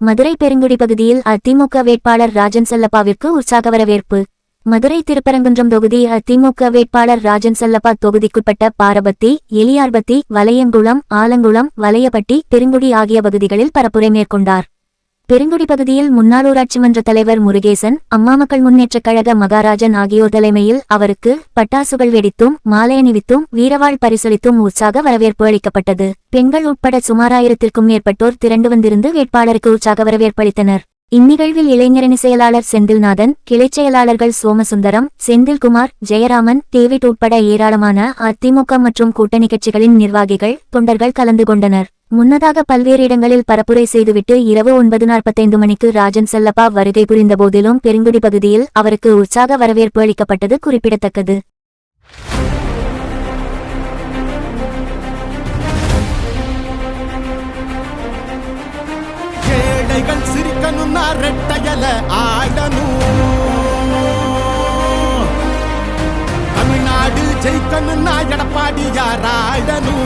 மதுரை பெருங்குடி பகுதியில் அதிமுக வேட்பாளர் ராஜன் செல்லப்பாவிற்கு உற்சாக வரவேற்பு. மதுரை திருப்பரங்குன்றம் தொகுதி அதிமுக வேட்பாளர் ராஜன் செல்லப்பா தொகுதிக்குட்பட்ட பாரபத்தி, எலியார்பத்தி, வலையங்குளம், ஆலங்குளம், வலையப்பட்டி, பெருங்குடி ஆகிய பகுதிகளில் பரப்புரை மேற்கொண்டார். பெருங்குடி பகுதியில் முன்னாள் ஊராட்சி மன்ற தலைவர் முருகேசன், அம்மா மக்கள் முன்னேற்றக் கழக மகாராஜன் ஆகியோர் தலைமையில் அவருக்கு பட்டாசுகள் வெடித்தும் மாலை அணிவித்தும் வீரவாள் பரிசளித்தும் உற்சாக வரவேற்பு அளிக்கப்பட்டது. பெண்கள் உட்பட சுமார் 1000த்திற்கும் மேற்பட்டோர் திரண்டு வந்திருந்து வேட்பாளருக்கு உற்சாக வரவேற்பளித்தனர். இந்நிகழ்வில் இளைஞரணி செயலாளர் செந்தில்நாதன், கிளைச் செயலாளர்கள் சோமசுந்தரம், செந்தில்குமார், ஜெயராமன், டேவிட் உட்பட ஏராளமான அதிமுக மற்றும் கூட்டணி கட்சிகளின் நிர்வாகிகள், தொண்டர்கள் கலந்து கொண்டனர். முன்னதாக பல்வேறு இடங்களில் பரப்புரை செய்துவிட்டு இரவு 9:45 மணிக்கு ராஜன் செல்லப்பா வருகை புரிந்த போதிலும் பெருங்குடி பகுதியில் அவருக்கு உற்சாக வரவேற்பு அளிக்கப்பட்டது குறிப்பிடத்தக்கது. தமிழ்நாடு ஜெயிக்கணும்னா எடப்பாடியார் ஆடணும்.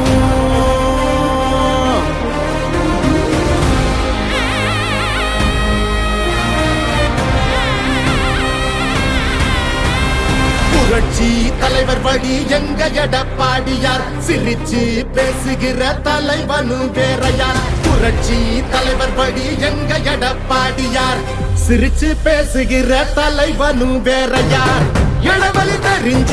புரட்சி தலைவர் வழி எங்க எடப்பாடியார், சிரிச்சு பேசுகிற தலைவனு வேறையார். புரட்சி தலைவர் வழி எங்க எடப்பாடியார், சிரிச்சு பேசுகிற தலைவனு வேறையார். இளவலி தெரிஞ்ச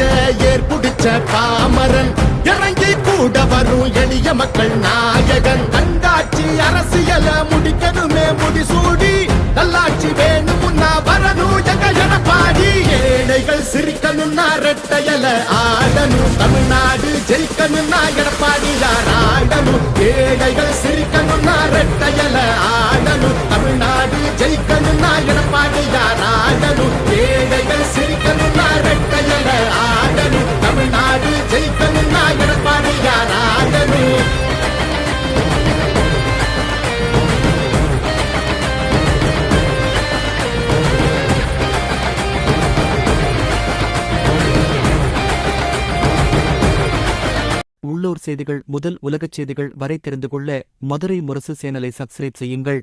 ஏற்புடிச்ச பாமரன், இறங்கி கூட வரும் எளிய மக்கள் நாயகன். கண்டாட்சி அரசியல முடிக்கணுமே முடிசூடி, நல்லாட்சி வேணும்னா வரணும் எங்க எடப்பாடி. ஏழைகள் சிரிக்கணும்னா ரெட்டையல ஆடணும், தமிழ்நாடு ஜெயிக்கணும்னா எடப்பாடியார் ஆடணும். ஏழைகள் சிரிக்கணும்னா ரெட்டையல ஆடணும், தமிழ்நாடு ஜெயிக்கணும்னா எடப்பாடியார் ஆடணும். ஏழைகள் சிரிக்கணும்னா ரெட்டையல ஆடணும், தமிழ்நாடு ஜெயிக்கணும்னா எடப்பாடியார் ஆடணும். உள்ளூர் செய்திகள் முதல் உலகச் செய்திகள் வரை தெரிந்து கொள்ள மதுரை முரசு சேனலை சப்ஸ்கிரைப் செய்யுங்கள்.